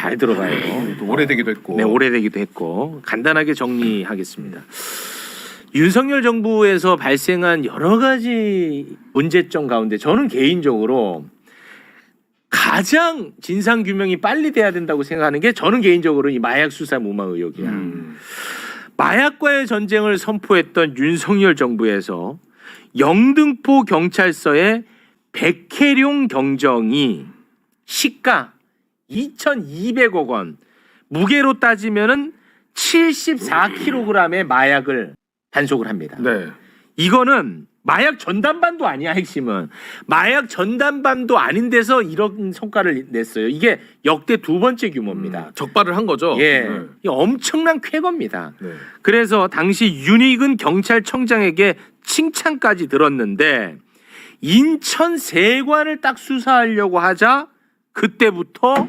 잘 들어가요. 또 오래되기도 했고. 네, 오래되기도 했고 간단하게 정리하겠습니다. 윤석열 정부에서 발생한 여러 가지 문제점 가운데 저는 개인적으로 가장 진상 규명이 빨리 돼야 된다고 생각하는 게 저는 개인적으로 이 마약 수사 무마 의혹이야. 마약과의 전쟁을 선포했던 윤석열 정부에서 영등포 경찰서의 백혜룡 경정이 시가 2,200억 원, 무게로 따지면은 74kg의 마약을 단속을 합니다. 네. 이거는 마약 전담반도 아니야. 핵심은 마약 전담반도 아닌 데서 이런 성과를 냈어요. 이게 역대 두 번째 규모입니다. 적발을 한 거죠. 예, 네. 이 엄청난 쾌거입니다. 네. 그래서 당시 윤익은 경찰청장에게 칭찬까지 들었는데 인천 세관을 딱 수사하려고 하자 그때부터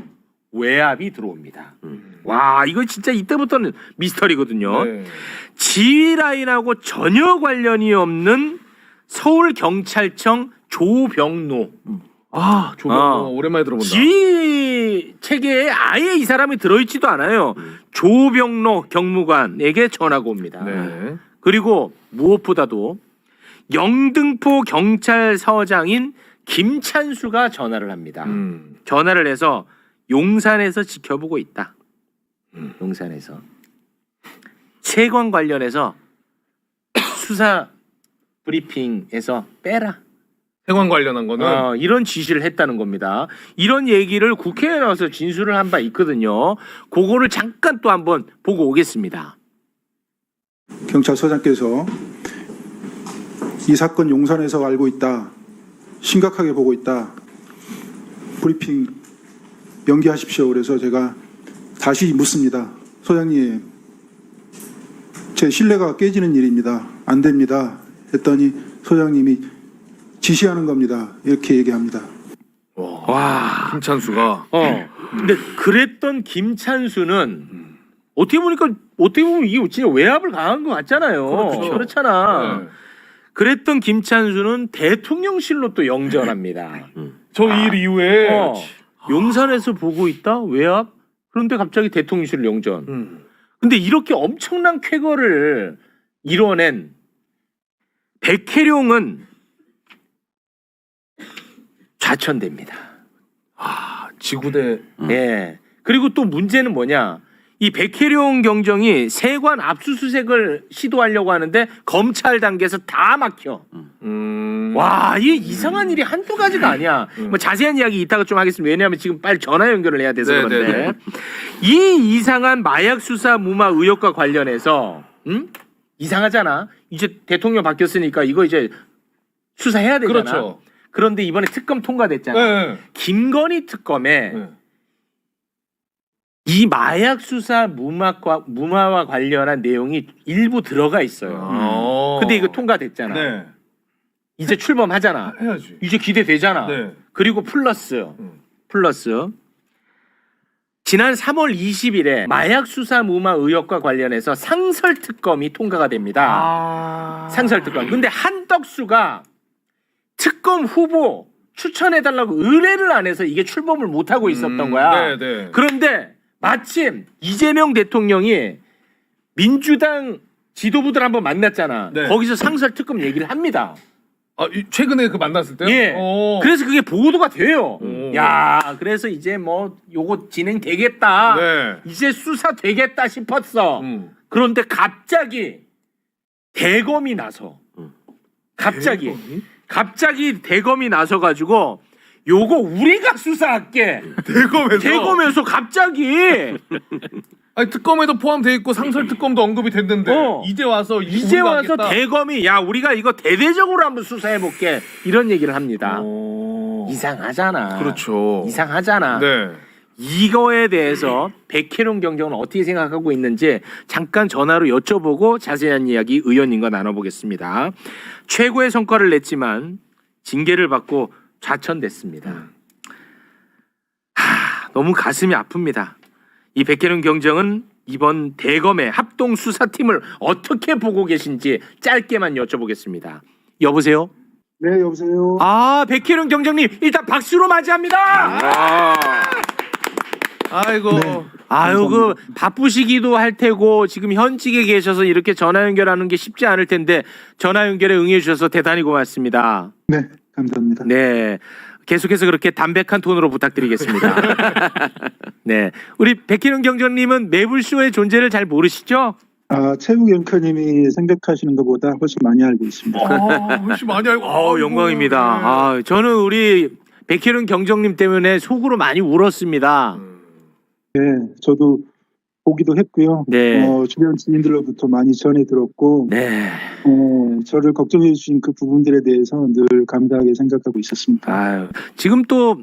외압이 들어옵니다. 와, 이거 진짜 이때부터는 미스터리거든요. 네. 지휘 라인하고 전혀 관련이 없는 서울경찰청 조병노. 아, 조병노 오랜만에 들어본다. 지휘 체계에 아예 이 사람이 들어있지도 않아요. 조병노 경무관에게 전화가 옵니다. 네. 그리고 무엇보다도 영등포 경찰서장인 김찬수가 전화를 합니다. 전화를 해서 용산에서 지켜보고 있다. 용산에서 세관 관련해서 수사 브리핑에서 빼라. 세관 관련한 거는 이런 지시를 했다는 겁니다. 이런 얘기를 국회에 나와서 진술을 한 바 있거든요. 그거를 잠깐 또 한번 보고 오겠습니다. 경찰서장께서 이 사건 용산에서 알고 있다. 심각하게 보고 있다. 브리핑 연기하십시오. 그래서 제가 다시 묻습니다. 소장님, 제 신뢰가 깨지는 일입니다. 안 됩니다. 했더니 소장님이 지시하는 겁니다. 이렇게 얘기합니다. 와. 김찬수가. 근데 그랬던 김찬수는 어떻게 보면 이게 진짜 외압을 가한 것 같잖아요. 그렇죠. 그렇잖아. 네. 그랬던 김찬수는 대통령실로 또 영전합니다. 저 일 이후에 용산에서 보고 있다? 외압? 그런데 갑자기 대통령실 영전. 근데 이렇게 엄청난 쾌거를 이뤄낸 백혜룡은 좌천됩니다. 지구대. 네. 그리고 또 문제는 뭐냐? 이 백혜룡 경정이 세관 압수수색을 시도하려고 하는데 검찰 단계에서 다 막혀. 와, 이 이상한 일이 한두 가지가 아니야. 뭐 자세한 이야기 이따가 좀 하겠습니다. 왜냐하면 지금 빨리 전화 연결을 해야 돼서 네, 그런데 네, 네. 이 이상한 마약 수사 무마 의혹과 관련해서 이상하잖아. 이제 대통령 바뀌었으니까 이거 이제 수사해야 되잖아. 그렇죠. 그런데 이번에 특검 통과됐잖아. 네. 김건희 특검에 네. 이 마약 수사 무마와 관련한 내용이 일부 들어가 있어요. 근데 이거 통과됐잖아. 네. 이제 출범하잖아. 해야지. 이제 기대되잖아. 네. 그리고 플러스 지난 3월 20일에 마약 수사 무마 의혹과 관련해서 상설 특검이 통과가 됩니다. 상설 특검. 근데 한덕수가 특검 후보 추천해달라고 의뢰를 안 해서 이게 출범을 못 하고 있었던 거야. 네. 그런데 마침 이재명 대통령이 민주당 지도부들 한번 만났잖아. 네. 거기서 상설 특검 얘기를 합니다. 최근에 그 만났을 때요? 예. 그래서 그게 보도가 돼요. 오. 야, 그래서 이제 뭐 요거 진행되겠다. 네. 이제 수사 되겠다 싶었어. 그런데 갑자기 대검이 나서 갑자기 대검이 나서 가지고 요거 우리가 수사할게. 대검에서 갑자기 아니, 특검에도 포함돼 있고 상설 특검도 언급이 됐는데 이제 와서 하겠다. 대검이 야 우리가 이거 대대적으로 한번 수사해 볼게 이런 얘기를 합니다. 이상하잖아. 그렇죠. 이상하잖아. 네. 이거에 대해서 백혜룡 경정은 어떻게 생각하고 있는지 잠깐 전화로 여쭤보고 자세한 이야기 의원님과 나눠보겠습니다. 최고의 성과를 냈지만 징계를 받고 좌천됐습니다. 너무 가슴이 아픕니다. 이 백혜룡 경정은 이번 대검의 합동 수사팀을 어떻게 보고 계신지 짧게만 여쭤보겠습니다. 여보세요? 네, 여보세요. 백혜룡 경정님 일단 박수로 맞이합니다. 아이고. 네. 아유, 그 감사합니다. 바쁘시기도 할 테고 지금 현직에 계셔서 이렇게 전화 연결하는 게 쉽지 않을 텐데 전화 연결에 응해 주셔서 대단히 고맙습니다. 네, 감사합니다. 네. 계속해서 그렇게 담백한 톤으로 부탁드리겠습니다. 네. 우리 백희룡 경정님은 매불쇼의 존재를 잘 모르시죠? 최욱 앵커님이 생각하시는 것보다 훨씬 많이 알고 있습니다. 훨씬 많이 알고. 영광입니다. 네. 저는 우리 백희룡 경정님 때문에 속으로 많이 울었습니다. 네, 저도 보기도 했고요. 네. 주변 지인들로부터 많이 전해 들었고, 네. 저를 걱정해 주신 그 부분들에 대해서 늘 감사하게 생각하고 있었습니다. 아유, 지금 또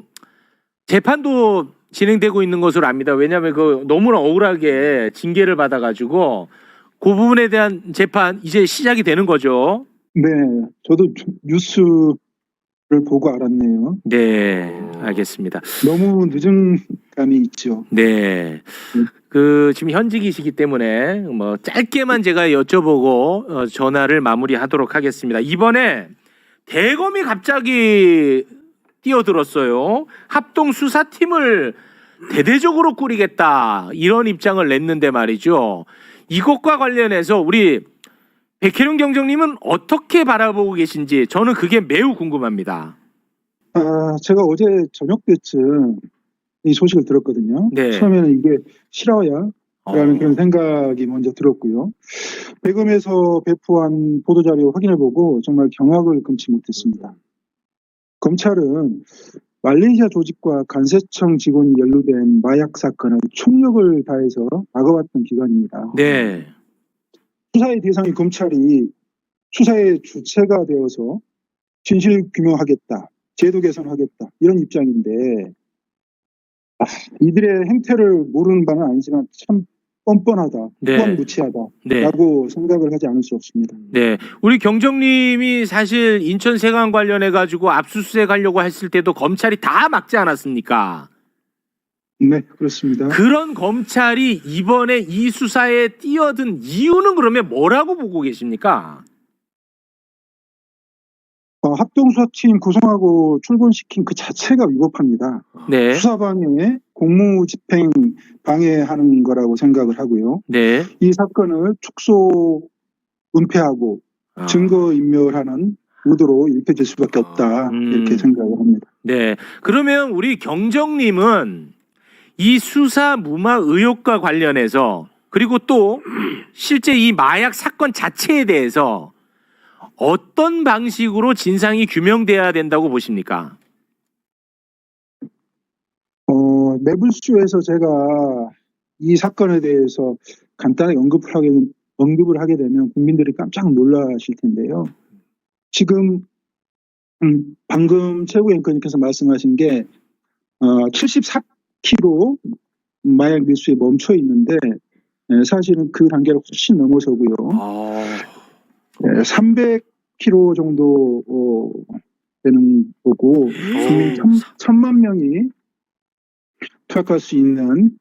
재판도 진행되고 있는 것으로 압니다. 왜냐하면 그 너무나 억울하게 징계를 받아가지고 그 부분에 대한 재판 이제 시작이 되는 거죠. 네, 저도 뉴스를 보고 알았네요. 네, 알겠습니다. 너무 늦은 감이 있죠. 네, 그 지금 현직이시기 때문에 뭐 짧게만 제가 여쭤보고 전화를 마무리하도록 하겠습니다. 이번에 대검이 갑자기 뛰어들었어요. 합동 수사팀을 대대적으로 꾸리겠다 이런 입장을 냈는데 말이죠. 이것과 관련해서 우리 백혜룡 경정님은 어떻게 바라보고 계신지 저는 그게 매우 궁금합니다. 제가 어제 저녁 때쯤 이 소식을 들었거든요. 네. 처음에는 이게 실화야? 라는 그런 생각이 먼저 들었고요. 대검에서 배포한 보도자료 확인해보고 정말 경악을 금치 못했습니다. 검찰은 말레이시아 조직과 간세청 직원이 연루된 마약 사건을 총력을 다해서 막아왔던 기관입니다. 네, 수사의 대상이 검찰이 수사의 주체가 되어서 진실 규명하겠다, 제도 개선하겠다 이런 입장인데 이들의 행태를 모르는 바는 아니지만 참 뻔뻔하다, 네. 무관무치하다라고 네, 생각을 하지 않을 수 없습니다. 네. 우리 경정님이 사실 인천 세관 관련해 가지고 압수수색 하려고 했을 때도 검찰이 다 막지 않았습니까? 네, 그렇습니다. 그런 검찰이 이번에 이 수사에 뛰어든 이유는 그러면 뭐라고 보고 계십니까? 합동수사팀 구성하고 출근시킨 그 자체가 위법합니다. 네, 수사방해, 공무집행 방해하는 거라고 생각을 하고요. 네. 이 사건을 축소, 은폐하고 증거인멸하는 의도로 읽혀질 수밖에 없다 이렇게 생각을 합니다. 네. 그러면 우리 경정님은 이 수사 무마 의혹과 관련해서 그리고 또 실제 이 마약 사건 자체에 대해서 어떤 방식으로 진상이 규명돼야 된다고 보십니까? 매불쇼에서 제가 이 사건에 대해서 간단하게 언급을 하게 되면 국민들이 깜짝 놀라실 텐데요. 지금 방금 최욱 앵커님께서 말씀하신 게 74kg 마약 밀수에 멈춰 있는데 사실은 그 단계를 훨씬 넘어서고요. 300kg 정도 되는 거고 국민 1,000만 명이 투약할 수 있는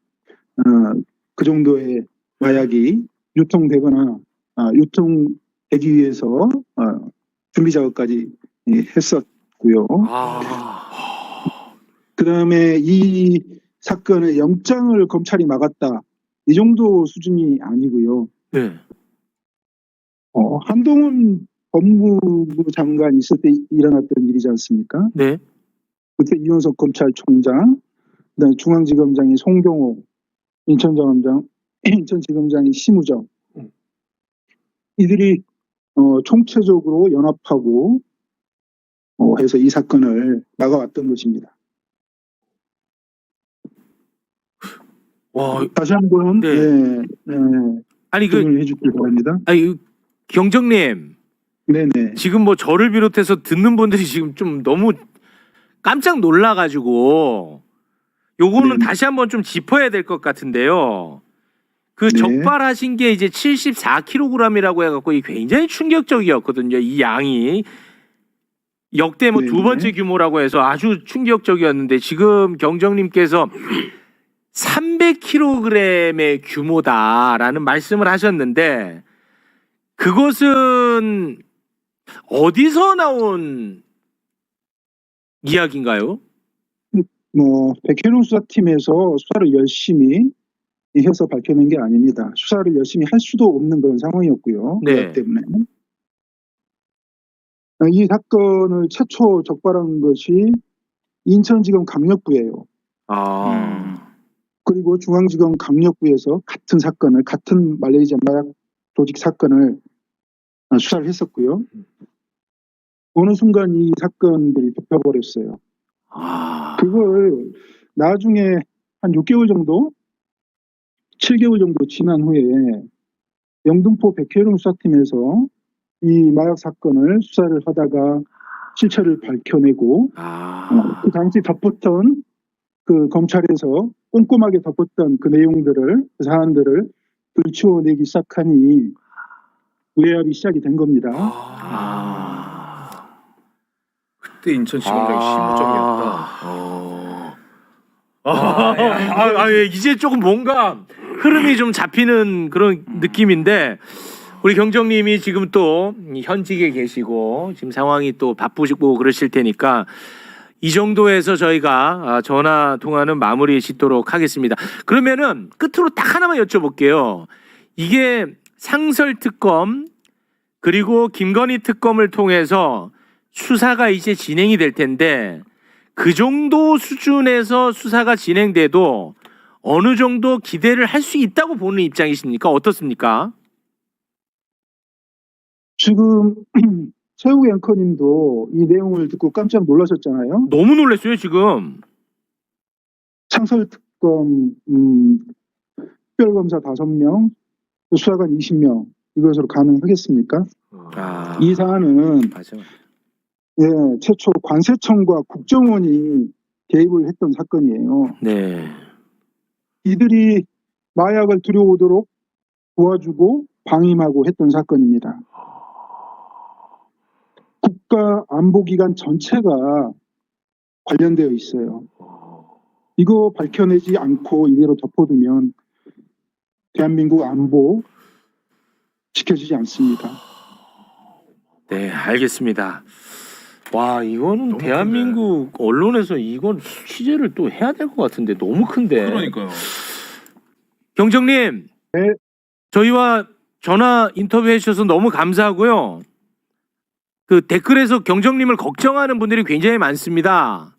그 정도의 마약이 유통되거나 유통되기 위해서 준비 작업까지 했었고요. 그다음에 이 사건의 영장을 검찰이 막았다. 이 정도 수준이 아니고요. 네. 한동훈 법무부 장관 있을 때 일어났던 일이지 않습니까? 네. 그때 이윤석 검찰총장, 그다음에 중앙지검장이 송경호, 인천지검장이 심우정. 이들이 총체적으로 연합하고 해서 이 사건을 막아왔던 것입니다. 와, 다시 한번 네. 아니 질문을 해주길 바랍니다. 아니 경정님, 네네. 지금 뭐 저를 비롯해서 듣는 분들이 지금 좀 너무 깜짝 놀라가지고 요거는 네. 다시 한번 좀 짚어야 될 것 같은데요. 그 네. 적발하신 게 이제 74kg이라고 해갖고 이 굉장히 충격적이었거든요. 이 양이 역대 뭐 네. 두 번째 규모라고 해서 아주 충격적이었는데 지금 경정님께서 300kg의 규모다라는 말씀을 하셨는데 그것은 어디서 나온 이야기인가요? 백혜룡 수사팀에서 수사를 열심히 해서 밝혀낸 게 아닙니다. 수사를 열심히 할 수도 없는 그런 상황이었고요. 네. 그렇기 때문에 이 사건을 최초 적발한 것이 인천지검 강력부예요. 그리고 중앙지검 강력부에서 같은 말레이시아 마약 조직 사건을 수사를 했었고요. 어느 순간 이 사건들이 덮여버렸어요. 그걸 나중에 한 6개월 정도, 7개월 정도 지난 후에 영등포 백혜룡 수사팀에서 이 마약 사건을 수사를 하다가 실체를 밝혀내고 그 당시 덮었던 그 검찰에서 꼼꼼하게 덮었던 그 내용들을, 그 사안들을 들추어내기 시작하니 외압이 시작이 된 겁니다. 그때 인천지검장이 심우정이었다. 예, 이제 조금 뭔가 흐름이 좀 잡히는 그런 느낌인데 우리 경정님이 지금 또 현직에 계시고 지금 상황이 또 바쁘시고 그러실 테니까 이 정도에서 저희가 전화 통화는 마무리 짓도록 하겠습니다. 그러면은 끝으로 딱 하나만 여쭤볼게요. 이게 상설특검 그리고 김건희 특검을 통해서 수사가 이제 진행이 될 텐데 그 정도 수준에서 수사가 진행돼도 어느 정도 기대를 할 수 있다고 보는 입장이십니까? 어떻습니까? 지금 최욱 앵커님도 이 내용을 듣고 깜짝 놀라셨잖아요. 너무 놀랐어요 지금. 상설특검 특별검사 5명, 수사관 20명 이것으로 가능하겠습니까? 이 사안은 맞아. 최초 관세청과 국정원이 개입을 했던 사건이에요. 네. 이들이 마약을 들여오도록 도와주고 방임하고 했던 사건입니다. 국가안보기관 전체가 관련되어 있어요. 이거 밝혀내지 않고 이대로 덮어두면 대한민국 안보 지켜지지 않습니다. 네, 알겠습니다. 와, 이거는 너무 대한민국 언론에서 이건 취재를 또 해야 될 것 같은데 너무 큰데. 그러니까요. 경정님, 네. 저희와 전화 인터뷰해 주셔서 너무 감사하고요. 그 댓글에서 경정님을 걱정하는 분들이 굉장히 많습니다.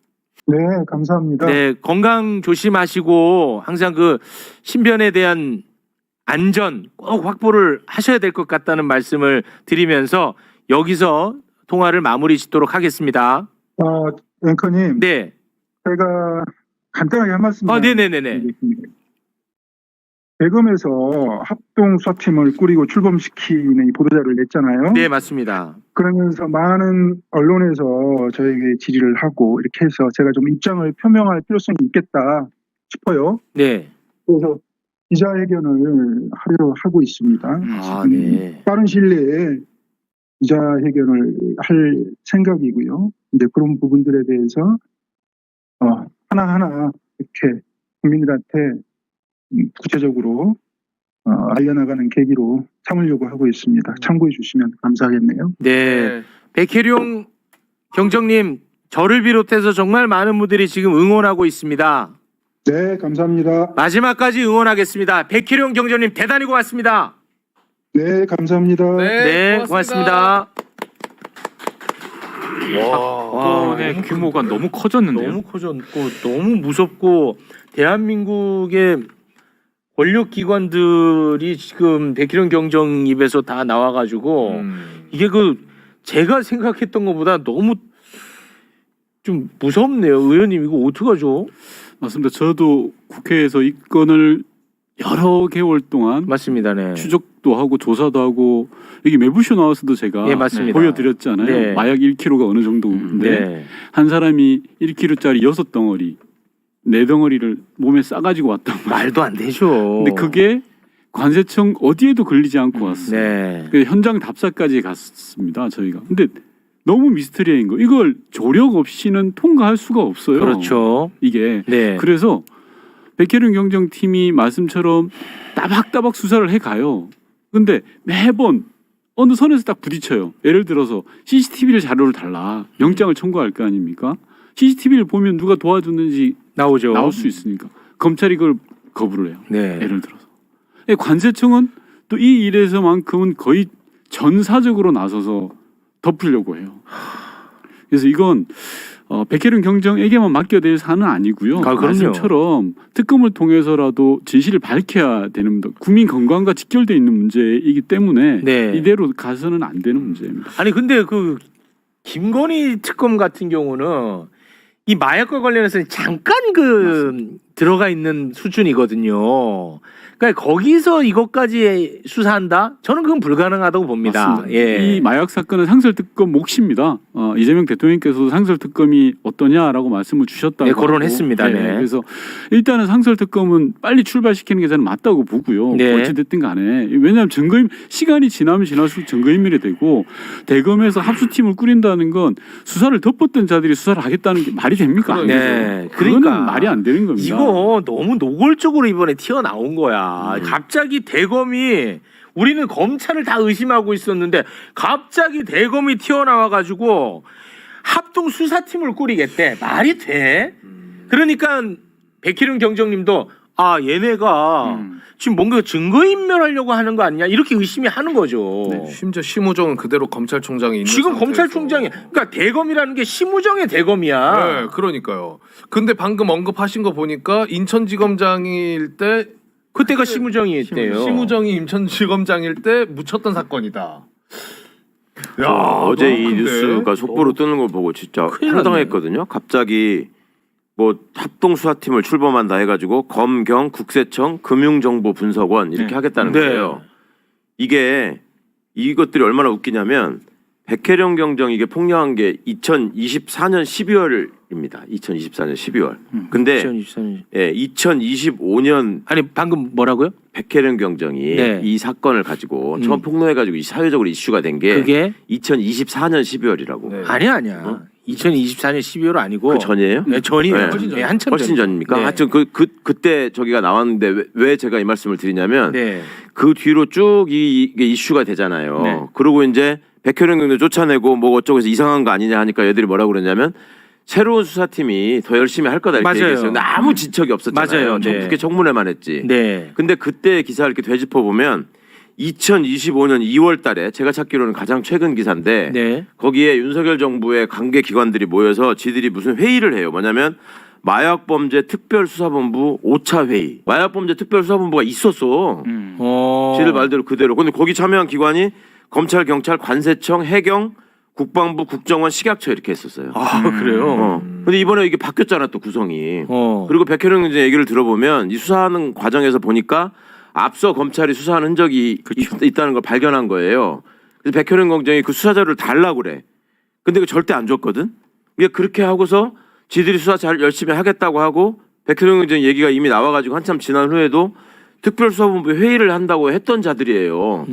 네, 감사합니다. 네, 건강 조심하시고 항상 그 신변에 대한 안전 꼭 확보를 하셔야 될 것 같다는 말씀을 드리면서 여기서 통화를 마무리 짓도록 하겠습니다. 앵커님, 네. 제가 간단하게 한 말씀. 네네네네. 대검에서 합동수사팀을 꾸리고 출범시키는 이 보도자를 냈잖아요. 네, 맞습니다. 그러면서 많은 언론에서 저에게 질의를 하고 이렇게 해서 제가 좀 입장을 표명할 필요성이 있겠다 싶어요. 네. 그래서 기자회견을 하려 하고 있습니다. 네. 빠른 시일 내에 기자회견을 할 생각이고요. 근데 그런 부분들에 대해서 하나하나 이렇게 국민들한테 구체적으로 알려나가는 계기로 삼으려고 하고 있습니다. 참고해 주시면 감사하겠네요. 네. 백혜룡 경정님, 저를 비롯해서 정말 많은 분들이 지금 응원하고 있습니다. 네, 감사합니다. 마지막까지 응원하겠습니다. 백혜룡 경정님 대단히 고맙습니다. 네, 감사합니다. 네, 고맙습니다. 사건의 규모가 너무 커졌는데요. 너무 커졌고 너무 무섭고 대한민국의 권력기관들이 지금 백희룡 경정 입에서 다 나와가지고 이게 제가 생각했던 것보다 너무 좀 무섭네요. 의원님 이거 어떡하죠? 맞습니다. 저도 국회에서 이 건을 여러 개월 동안 맞습니다. 네. 추적도 하고 조사도 하고 여기 매부쇼 나와서도 제가 네, 맞습니다. 보여드렸잖아요. 네. 마약 1kg가 어느 정도인데 네. 한 사람이 1kg짜리 6덩어리 4덩어리를 몸에 싸가지고 왔단 말이에요. 말도 안 되죠. 근데 그게 관세청 어디에도 걸리지 않고 왔어요. 네. 그 현장 답사까지 갔습니다. 저희가. 근데 너무 미스터리인 거. 이걸 조력 없이는 통과할 수가 없어요. 그렇죠. 이게. 네. 그래서 백혜룡 경정팀이 말씀처럼 따박따박 수사를 해가요. 근데 매번 어느 선에서 딱 부딪혀요. 예를 들어서 CCTV를 자료를 달라. 영장을 청구할 거 아닙니까? CCTV를 보면 누가 도와줬는지 나오죠. 나올 수 있으니까 검찰이 그걸 거부를 해요. 네. 예를 들어서 관세청은 또 이 일에서만큼은 거의 전사적으로 나서서 덮으려고 해요. 그래서 이건 백혜련 경정에게만 맡겨야 될 사안은 아니고요. 아, 그럼요. 말씀처럼 특검을 통해서라도 진실을 밝혀야 되는 국민 건강과 직결돼 있는 문제이기 때문에 네. 이대로 가서는 안 되는 문제입니다. 아니 근데 그 김건희 특검 같은 경우는 이 마약과 관련해서 잠깐 들어가 있는 수준이거든요. 그러니까 거기서 이것까지 수사한다? 저는 그건 불가능하다고 봅니다. 맞습니다. 예. 이 마약 사건은 상설특검 몫입니다. 이재명 대통령께서도 상설특검이 어떠냐라고 말씀을 주셨다고 네, 거론했습니다. 하고, 네. 그래서 일단은 상설특검은 빨리 출발시키는 게 저는 맞다고 보고요. 네. 어찌됐든 간에 왜냐하면 시간이 지나면 지날수록 증거인멸이 되고 대검에서 합수팀을 꾸린다는 건 수사를 덮었던 자들이 수사를 하겠다는 게 말이 됩니까? 안 네. 되죠. 그러니까 그거는 말이 안 되는 겁니다. 이거 너무 노골적으로 이번에 튀어나온 거야. 갑자기 대검이 우리는 검찰을 다 의심하고 있었는데 갑자기 대검이 튀어나와가지고 합동 수사팀을 꾸리겠대. 말이 돼? 그러니까 백희룡 경정님도 얘네가 지금 뭔가 증거인멸하려고 하는 거 아니냐 이렇게 의심이 하는 거죠. 심지어 심우정은 그대로 검찰총장이 있는 지금 상태에서. 검찰총장이 그러니까 대검이라는 게 심우정의 대검이야. 네, 그러니까요. 근데 방금 언급하신 거 보니까 인천지검장일 때 그때가 심우정이 있대요. 심우정이 인천지검장일 때 묻혔던 사건이다. 야, 어제 이 너무 큰데? 뉴스가 속보로 뜨는 걸 보고 진짜 큰일 황당했거든요. 갑자기 뭐 합동 수사팀을 출범한다 해가지고 검경, 국세청, 금융정보분석원 이렇게 네. 하겠다는 네. 거예요. 이것들이 얼마나 웃기냐면 백혜령 경정 이게 폭로한 게 2024년 12월입니다. 2024년 12월. 근데 2024년. 예, 2025년 아니 방금 뭐라고요? 백혜령 경정이 네. 이 사건을 가지고 처음 폭로해가지고 이 사회적으로 이슈가 된 게 그게 2024년 12월이라고. 네. 아니야. 2024년 12월 아니고 그 전이에요? 네, 전이에요. 네. 훨씬 네, 한참 훨씬 전. 전입니까? 네. 하여튼 그때 저기가 나왔는데 왜 제가 이 말씀을 드리냐면 네. 그 뒤로 쭉 이게 이슈가 되잖아요. 네. 그리고 이제 백혜령 경도 쫓아내고 뭐 어쩌고 해서 이상한 거 아니냐 하니까 얘들이 뭐라고 그러냐면 새로운 수사팀이 더 열심히 할 거다 이렇게 맞아요. 얘기했어요. 근데 아무 지척이 없었잖아요. 맞아요. 네. 국회 청문회만 했지. 네. 근데 그때 기사를 이렇게 되짚어 보면 2025년 2월 달에 제가 찾기로는 가장 최근 기사인데 네. 거기에 윤석열 정부의 관계 기관들이 모여서 지들이 무슨 회의를 해요. 뭐냐면 마약범죄 특별수사본부 5차 회의. 마약범죄 특별수사본부가 있었어. 지들 말대로 그대로. 근데 거기 참여한 기관이 검찰, 경찰, 관세청, 해경, 국방부, 국정원, 식약처 이렇게 했었어요. 그래요. 근데 이번에 이게 바뀌었잖아 또 구성이. 어. 그리고 백혜령 이제 얘기를 들어보면 이 수사하는 과정에서 보니까 앞서 검찰이 수사한 흔적이 있다는 걸 발견한 거예요. 그래서 백혜령 경정이 그 수사 자료를 달라고 그래. 근데 그 절대 안 줬거든. 이게 그렇게 하고서 지들이 수사 잘 열심히 하겠다고 하고 백혜령 경정 얘기가 이미 나와가지고 한참 지난 후에도 특별수사본부 회의를 한다고 했던 자들이에요.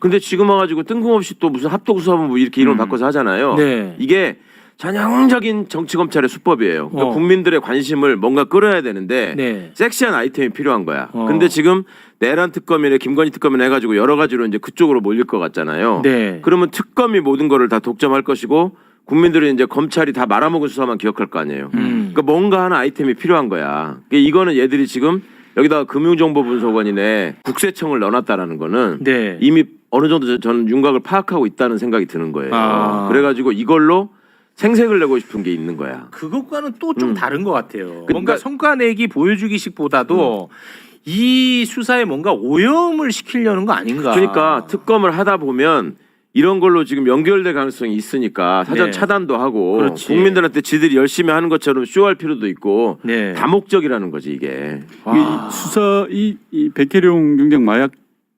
근데 지금 와가지고 뜬금없이 또 무슨 합동수사본부 이렇게 이름 바꿔서 하잖아요. 네. 이게 전형적인 정치검찰의 수법이에요. 그러니까 국민들의 관심을 뭔가 끌어야 되는데 네. 섹시한 아이템이 필요한 거야. 근데 지금 내란 특검이나 김건희 특검이나 해가지고 여러 가지로 이제 그쪽으로 몰릴 것 같잖아요. 네. 그러면 특검이 모든 거를 다 독점할 것이고 국민들은 이제 검찰이 다 말아먹은 수사만 기억할 거 아니에요. 그러니까 뭔가 하나 아이템이 필요한 거야. 그러니까 이거는 얘들이 지금 여기다가 금융정보분석원이네 국세청을 넣어놨다라는 거는 네. 이미 어느 정도 저는 윤곽을 파악하고 있다는 생각이 드는 거예요. 아. 그래가지고 이걸로 생색을 내고 싶은 게 있는 거야. 그것과는 또 좀 다른 것 같아요. 그러니까- 뭔가 성과 내기 보여주기식보다도 이 수사에 뭔가 오염을 시키려는 거 아닌가. 그러니까 특검을 하다 보면 이런 걸로 지금 연결될 가능성이 있으니까 사전 네. 차단도 하고 그렇지. 국민들한테 지들이 열심히 하는 것처럼 쇼할 필요도 있고 네. 다목적이라는 거지 이게. 와. 이 백혜룡 경정 마약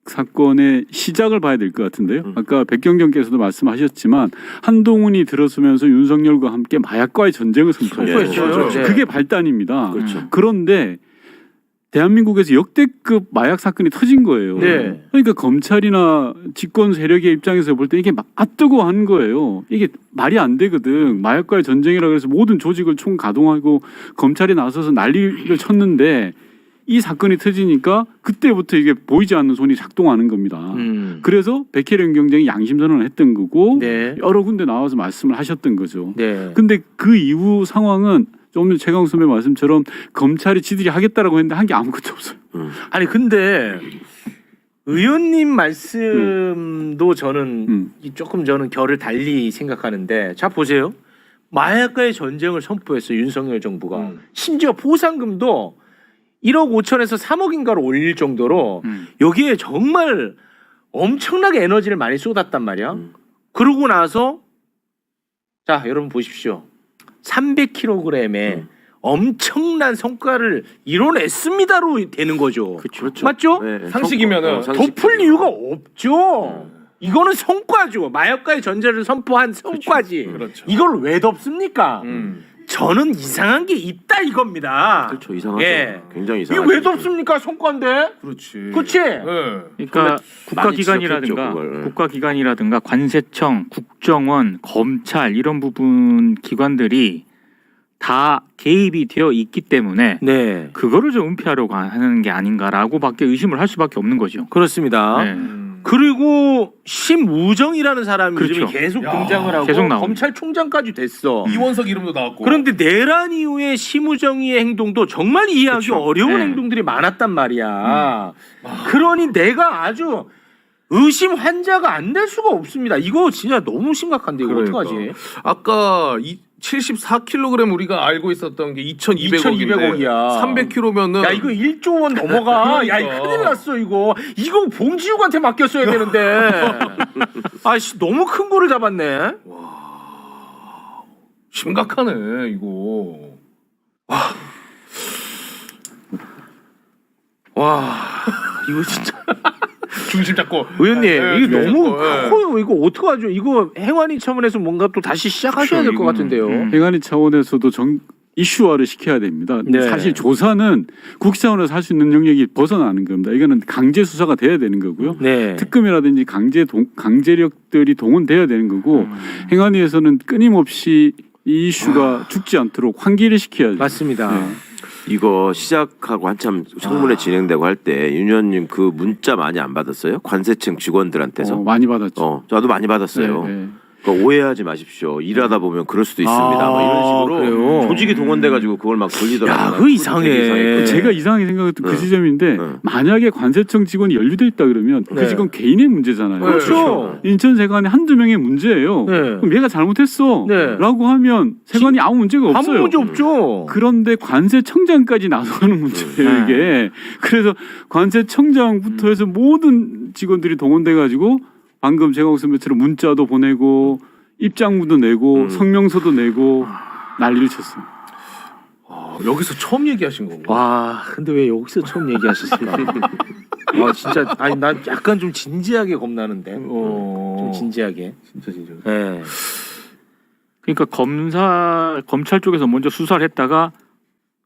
사건의 시작을 봐야 될 것 같은데요. 아까 백경정께서도 말씀하셨지만 한동훈이 들어서면서 윤석열과 함께 마약과의 전쟁을 선포했어요. 선포했어요. 네. 그게 발단입니다. 그렇죠. 그런데 대한민국에서 역대급 마약 사건이 터진 거예요. 네. 그러니까 검찰이나 집권 세력의 입장에서 볼 때 이게 뜨거워한 거예요. 이게 말이 안 되거든. 마약과의 전쟁이라 그래서 모든 조직을 총 가동하고 검찰이 나서서 난리를 쳤는데 이 사건이 터지니까 그때부터 이게 보이지 않는 손이 작동하는 겁니다. 그래서 백혜련 경장이 양심 선언을 했던 거고 네. 여러 군데 나와서 말씀을 하셨던 거죠. 네. 근데 그 이후 상황은 좀 전에 최강 선배 말씀처럼 검찰이 지들이 하겠다라고 했는데 한 게 아무것도 없어요. 아니 근데 의원님 말씀도 저는 조금 저는 결을 달리 생각하는데 자 보세요. 마약과의 전쟁을 선포했어 윤석열 정부가. 심지어 보상금도 1억 5천에서 3억인가로 올릴 정도로 여기에 정말 엄청나게 에너지를 많이 쏟았단 말이야. 그러고 나서 자 여러분 보십시오. 300kg에 엄청난 성과를 이뤄냈습니다로 되는 거죠. 그렇죠. 맞죠? 네, 상식이면은 덮을 이유가 없죠. 이거는 성과죠. 마약과의 전쟁을 선포한 성과지. 그렇죠. 이걸 왜 덮습니까? 저는 이상한 게 있다 이겁니다. 그렇죠. 이상하죠. 예. 굉장히 이게 이상하죠. 왜 덮습니까? 성과인데. 그렇지. 그렇지? 네. 그러니까 많이 국가기관이라든가 지적했죠, 그걸. 국가기관이라든가 관세청, 국정원, 검찰 이런 부분 기관들이 다 개입이 되어 있기 때문에 네. 그거를 좀 은폐하려고 하는 게 아닌가라고밖에 의심을 할 수밖에 없는 거죠. 그렇습니다. 네. 그리고 심우정이라는 사람이 그렇죠. 요즘에 계속 야, 등장을 하고 계속 나옵니다. 검찰총장까지 됐어. 이원석 이름도 나왔고. 그런데 내란 이후에 심우정의 행동도 정말 이해하기 그렇죠. 어려운 네. 행동들이 많았단 말이야. 그러니 내가 아주 의심 환자가 안 될 수가 없습니다. 이거 진짜 너무 심각한데 이거 그러니까. 어떡하지? 아까 74kg 우리가 알고 있었던 게 2,200억인데 2,200억이야. 300kg면은 야 이거 1조 원 넘어가. 야 이거 그러니까. 큰일 났어 이거. 이거 봉지욱한테 맡겼어야 되는데. 아씨 너무 큰 거를 잡았네. 심각하네 이거. 와 이거 진짜. 중심 잡고. 의원님 네, 이게 중심 너무 잡고, 네. 커요. 이거 어떡하죠? 이거 행안위 차원에서 뭔가 또 다시 시작하셔야 될 것 같은데요. 행안위 차원에서도 이슈화를 시켜야 됩니다. 네. 사실 조사는 국회 차원에서 할 수 있는 영역이 벗어나는 겁니다. 이거는 강제 수사가 돼야 되는 거고요. 네. 특검이라든지 강제력들이 동원돼야 되는 거고 행안위에서는 끊임없이 이 이슈가 죽지 않도록 환기를 시켜야죠. 맞습니다. 네. 이거 시작하고 한참 청문회 진행되고 할 때 윤 의원님 그 문자 많이 안 받았어요? 관세청 직원들한테서. 많이 받았죠. 저도 많이 받았어요. 네, 네. 그러니까 오해하지 마십시오. 일하다 보면 그럴 수도 있습니다. 뭐 이런 식으로 그래요? 조직이 동원돼가지고 그걸 막 돌리더라고요. 야, 그거 이상해. 되게 이상했거든요. 제가 이상하게 생각했던 그 네. 지점인데 네. 만약에 관세청 직원이 연루돼 있다 그러면 네. 그 직원 개인의 문제잖아요. 그렇죠. 인천 세관에 한두 명의 문제예요. 네. 그럼 얘가 잘못했어 네. 라고 하면 세관이 아무 문제가 아무 없어요. 문제 없죠. 그런데 관세청장까지 나서는 문제예요 이게. 그래서 관세청장부터 해서 모든 직원들이 동원돼 가지고 방금 제가 선배처럼 문자도 보내고 입장문도 내고 성명서도 내고 난리를 쳤습니다. 여기서 처음 얘기하신 건가? 와, 근데 왜 여기서 처음 얘기하셨을까? 아, 진짜 아니 난 약간 좀 진지하게 겁나는데. 좀 진지하게. 진짜 진짜. 네. 그러니까 검찰 쪽에서 먼저 수사를 했다가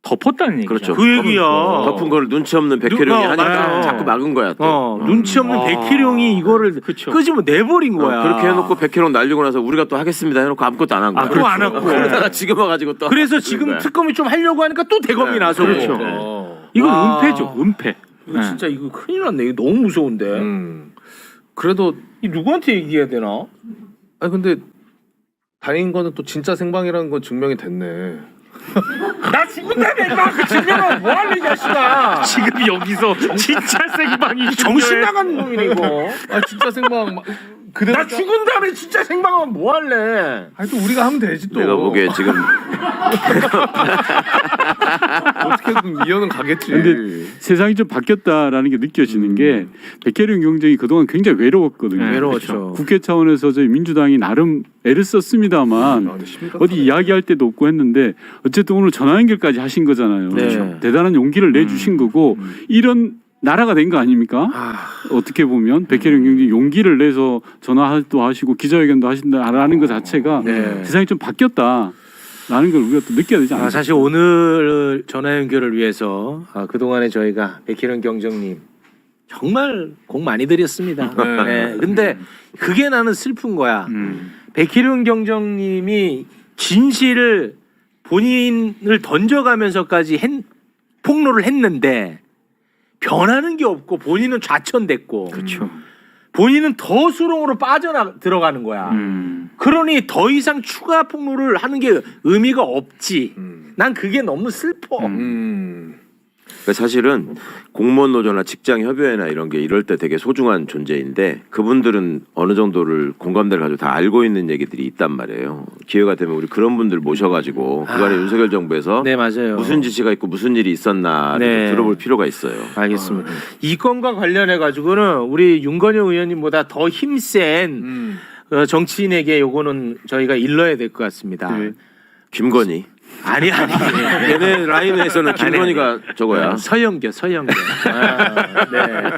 덮었다는 얘기죠. 그렇죠. 그 얘기야. 덮은 걸 눈치 없는 백혜령이 하니까 맞아요. 자꾸 막은 거야. 또. 눈치 없는 백희룡이 이거를 그쵸. 끄집어 내버린 거야. 그렇게 해놓고 백혜령 날리고 나서 우리가 또 하겠습니다 해놓고 아무것도 안 한 거야. 그거 안 하고. 그러다가 지금 와가지고 또. 그래서 지금 거야. 특검이 좀 하려고 하니까 또 대검이 네, 나서고. 그렇죠. 이건 와. 은폐죠. 은폐. 이거 네. 진짜 이거 큰일 났네. 이거 너무 무서운데. 그래도 이 누구한테 얘기해야 되나? 아니 근데 다행인 거는 또 진짜 생방이라는 건 증명이 됐네. 나 죽은다며 임마. 그 증명은 뭐 할래 이 자식아. 지금 여기서 진짜 생방이 정신 나간 놈이네 이거. 아 진짜 생방 그대로. 나 죽은 다음에 진짜 생방하면 뭐 할래? 아니 또 우리가 하면 되지 또. 내가 보기에 지금 어떻게든 이해는 가겠지. 근데 세상이 좀 바뀌었다라는 게 느껴지는 게 백혜령 경정이 그동안 굉장히 외로웠거든요. 네, 외로웠죠. 국회 차원에서 저희 민주당이 나름 애를 썼습니다만 근데 심각하네. 어디 이야기할 때도 없고 했는데 어쨌든 오늘 전화 연결까지 하신 거잖아요. 네. 대단한 용기를 내주신 거고 이런 나라가 된 거 아닙니까? 어떻게 보면 백혜령 경정이 용기를 내서 전화도 하시고 기자회견도 하신다라는 것 자체가 네. 세상이 좀 바뀌었다. 라는 걸 우리가 또 느껴야 되지 않을까? 사실 오늘 전화 연결을 위해서 그동안에 저희가 백희령 경정님 정말 공 많이 드렸습니다. 네. 근데 그게 나는 슬픈 거야. 백희령 경정님이 진실을 본인을 던져가면서까지 폭로를 했는데 변하는 게 없고 본인은 좌천됐고 그렇죠. 본인은 더 수렁으로 들어가는 거야. 그러니 더 이상 추가 폭로를 하는 게 의미가 없지. 난 그게 너무 슬퍼. 그러니까 사실은 공무원 노조나 직장 협의회나 이런 게 이럴 때 되게 소중한 존재인데 그분들은 어느 정도를 공감대를 가지고 다 알고 있는 얘기들이 있단 말이에요. 기회가 되면 우리 그런 분들 모셔가지고 그간의 윤석열 정부에서 네, 맞아요. 무슨 지시가 있고 무슨 일이 있었나 네. 들어볼 필요가 있어요. 알겠습니다. 이 건과 관련해 가지고는 우리 윤건영 의원님보다 더 힘센 정치인에게 요거는 저희가 일러야 될 것 같습니다. 네. 김건희. 아니. 얘네 라인에서는 김건희가 저거야. 서영교. 아, 네.